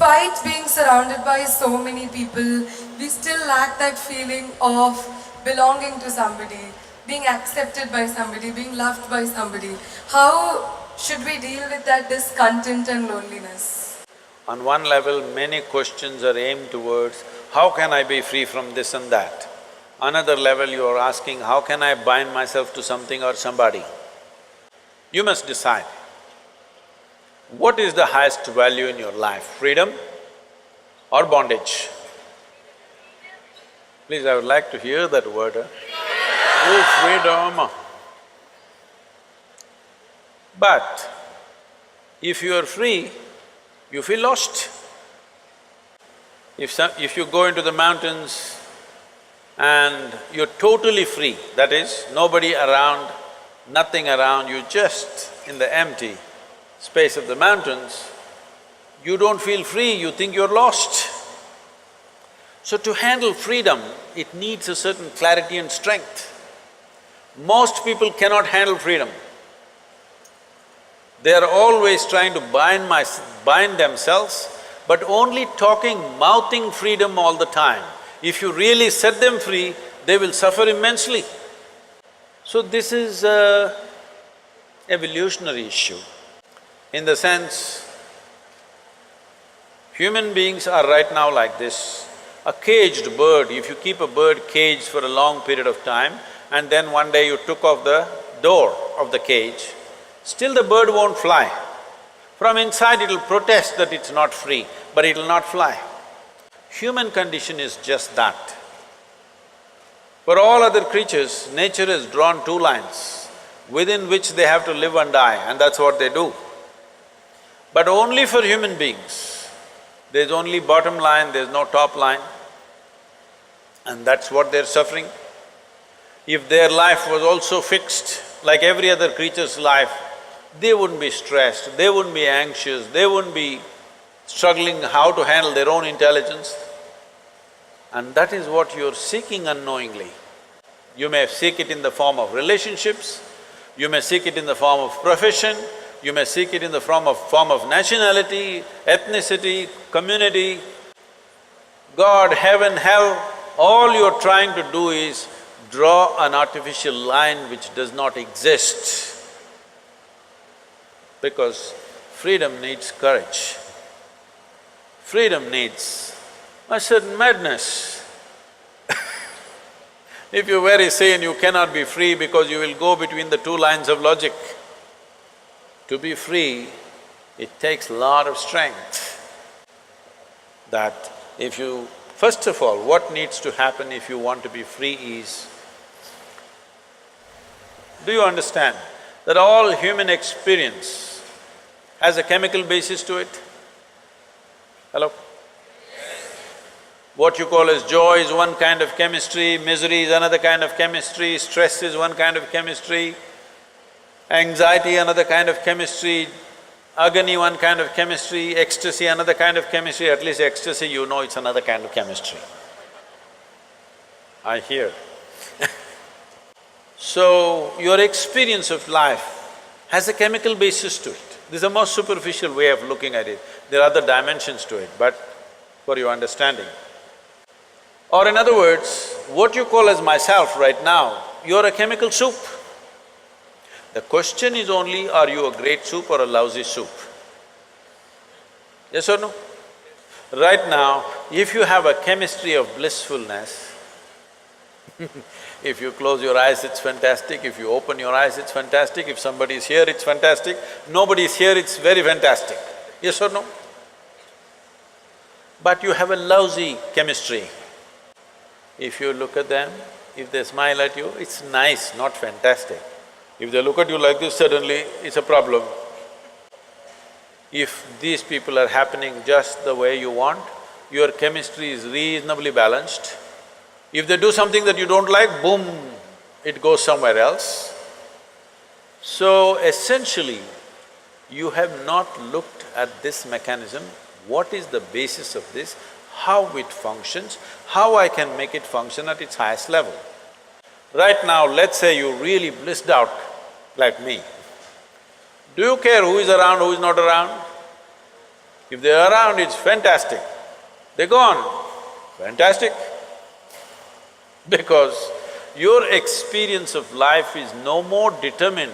despite being surrounded by so many people, we still lack that feeling of belonging to somebody, being accepted by somebody, being loved by somebody. How should we deal with that discontent and loneliness? On one level, many questions are aimed towards, how can I be free from this and that? Another level, you are asking, how can I bind myself to something or somebody? You must decide. What is the highest value in your life, freedom or bondage? Please, I would like to hear that word, Oh, freedom! But if you are free, you feel lost. If you go into the mountains and you're totally free, that is, nobody around, nothing around, you just in the empty space of the mountains, you don't feel free, you think you're lost. So to handle freedom, it needs a certain clarity and strength. Most people cannot handle freedom. They are always trying to bind themselves, but only talking, mouthing freedom all the time. If you really set them free, they will suffer immensely. So this is an evolutionary issue. In the sense, human beings are right now like this. A caged bird, if you keep a bird caged for a long period of time and then one day you took off the door of the cage, still the bird won't fly. From inside it'll protest that it's not free, but it'll not fly. Human condition is just that. For all other creatures, nature has drawn two lines within which they have to live and die, and that's what they do. But only for human beings, there's only bottom line, there's no top line, and that's what they're suffering. If their life was also fixed like every other creature's life, they wouldn't be stressed, they wouldn't be anxious, they wouldn't be struggling how to handle their own intelligence. And that is what you're seeking unknowingly. You may seek it in the form of relationships, you may seek it in the form of profession, you may seek it in the form of nationality, ethnicity, community, God, heaven, hell. All you're trying to do is draw an artificial line which does not exist. Because freedom needs courage. Freedom needs a certain madness. If you're very sane, you cannot be free because you will go between the two lines of logic. To be free, it takes a lot of strength. That if you… First of all, what needs to happen if you want to be free is, do you understand that all human experience has a chemical basis to it? Hello? What you call as joy is one kind of chemistry, misery is another kind of chemistry, stress is one kind of chemistry, anxiety another kind of chemistry, agony one kind of chemistry, ecstasy another kind of chemistry. At least ecstasy, you know it's another kind of chemistry. I hear. So, your experience of life has a chemical basis to it. This is a most superficial way of looking at it. There are other dimensions to it, but for your understanding. Or in other words, what you call as myself right now, you're a chemical soup. The question is only, are you a great soup or a lousy soup? Yes or no? Right now, if you have a chemistry of blissfulness, if you close your eyes, it's fantastic, if you open your eyes, it's fantastic, if somebody is here, it's fantastic, nobody is here, it's very fantastic. Yes or no? But you have a lousy chemistry. If you look at them, if they smile at you, it's nice, not fantastic. If they look at you like this, suddenly it's a problem. If these people are happening just the way you want, your chemistry is reasonably balanced. If they do something that you don't like, boom, it goes somewhere else. So essentially, you have not looked at this mechanism, what is the basis of this, how it functions, how I can make it function at its highest level. Right now, let's say you really blissed out like me. Do you care who is around, who is not around? If they're around, it's fantastic. They're gone, fantastic. Because your experience of life is no more determined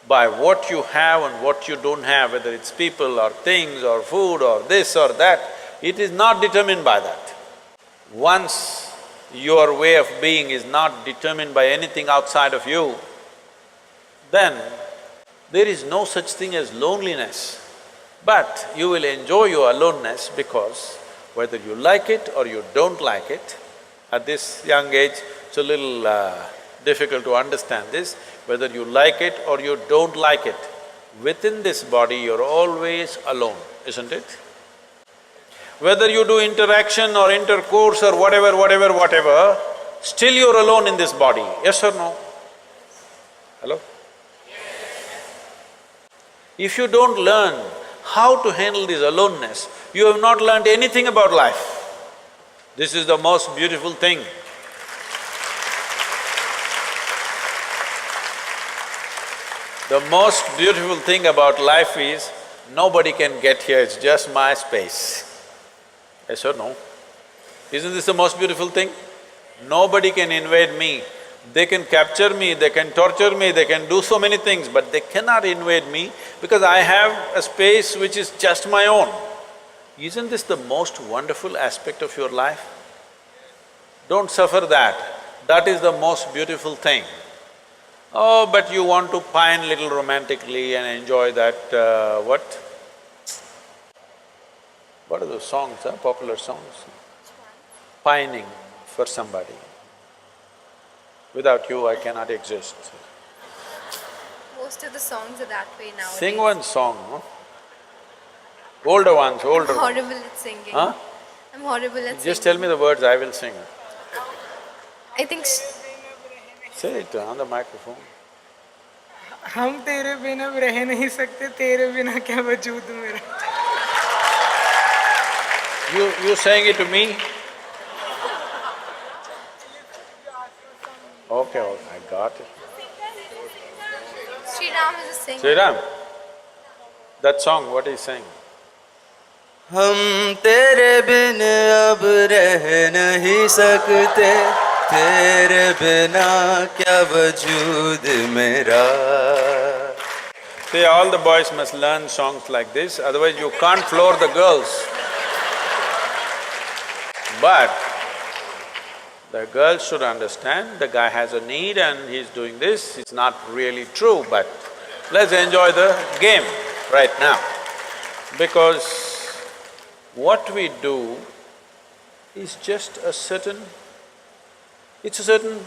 by what you have and what you don't have, whether it's people or things or food or this or that. It is not determined by that. Once your way of being is not determined by anything outside of you, then there is no such thing as loneliness. But you will enjoy your aloneness because whether you like it or you don't like it, at this young age, it's a little difficult to understand this, whether you like it or you don't like it, within this body you're always alone, isn't it? Whether you do interaction or intercourse or whatever, still you're alone in this body, yes or no? Hello? If you don't learn how to handle this aloneness, you have not learned anything about life. This is the most beautiful thing. The most beautiful thing about life is, nobody can get here, it's just my space. Yes or no? Isn't this the most beautiful thing? Nobody can invade me. They can capture me, they can torture me, they can do so many things, but they cannot invade me because I have a space which is just my own. Isn't this the most wonderful aspect of your life? Don't suffer that. That is the most beautiful thing. Oh, but you want to pine little romantically and enjoy that, what are those songs, popular songs? Pining for somebody. Without you, I cannot exist. Most of the songs are that way nowadays. Sing one song, no? Older ones, older I'm ones. horrible at singing. Huh? I'm horrible at singing. Just tell me the words, I will sing. I think… Say it on the microphone. हम तेरे बिना रह नहीं सकते, तेरे बिना क्या वजूद मेरा। You saying it to me? Okay, I got it. Sri Ram is a singer. Sri Ram, that song, what is saying? हम तेरे बिन अब रह नहीं सकते, तेरे बिना क्या वजूद मेरा। See, all the boys must learn songs like this, otherwise you can't floor the girls. But the girls should understand, the guy has a need and he's doing this, it's not really true, but let's enjoy the game right now. Because what we do is just a certain… it's a certain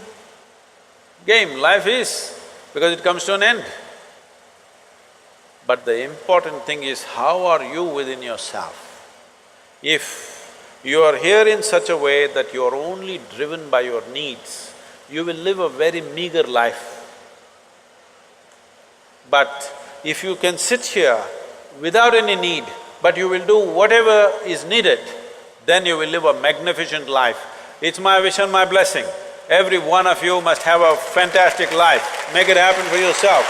game, life is, because it comes to an end. But the important thing is, how are you within yourself? If you are here in such a way that you are only driven by your needs, you will live a very meager life. But if you can sit here without any need, but you will do whatever is needed, then you will live a magnificent life. It's my wish and my blessing. Every one of you must have a fantastic life. Make it happen for yourself.